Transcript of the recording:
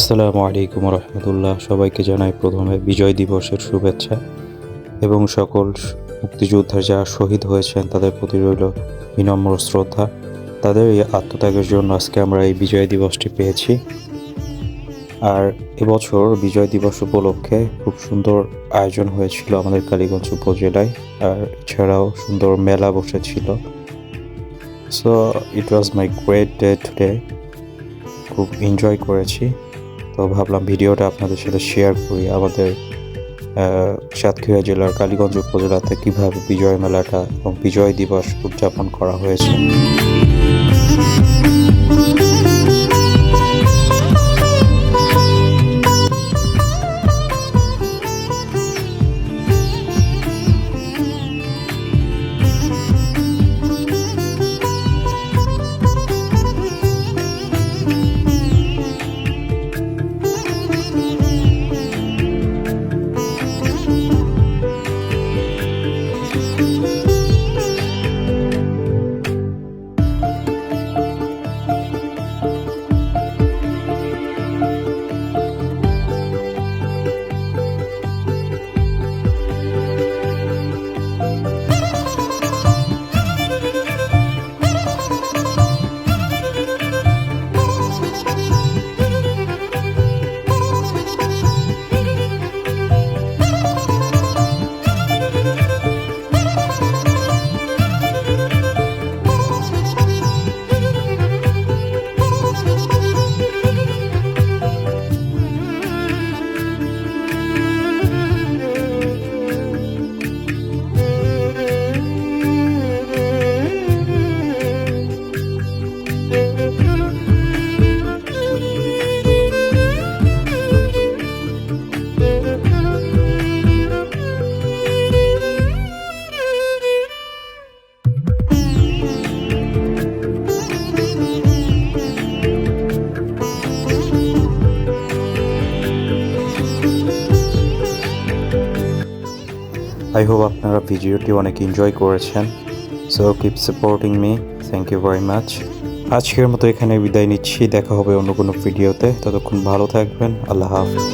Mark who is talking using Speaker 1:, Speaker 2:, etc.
Speaker 1: আসসালামু আলাইকুম রহমতুল্লাহ। সবাইকে জানাই প্রথমে বিজয় দিবসের শুভেচ্ছা এবং সকল মুক্তিযোদ্ধার যারা শহীদ হয়েছেন তাদের প্রতি রইল বিনম্র শ্রদ্ধা। তাদের এই আত্মত্যাগের জন্য আজকে আমরা এই বিজয় দিবসটি পেয়েছি। আর এবছর বিজয় দিবস উপলক্ষে খুব সুন্দর আয়োজন হয়েছিল আমাদের কালীগঞ্জ উপজেলায়, আর এছাড়াও সুন্দর মেলা বসেছিল। So it was my great day today. খুব এনজয় করেছি, তো ভাবলাম ভিডিওটা আপনাদের সাথে শেয়ার করি আমাদের সাতক্ষীরা জেলার কালীগঞ্জ উপজেলাতে কীভাবে বিজয় মেলাটা এবং বিজয় দিবস উদযাপন করা হয়েছে। আই হোপ আপনারা ভিডিওটি অনেক এনজয় করেছেন। So keep supporting me, thank you very much. আজকের মতো এখানে বিদায় নিচ্ছি, দেখা হবে অন্য কোনো ভিডিওতে। ততক্ষণ ভালো থাকবেন, আল্লাহ হাফেজ।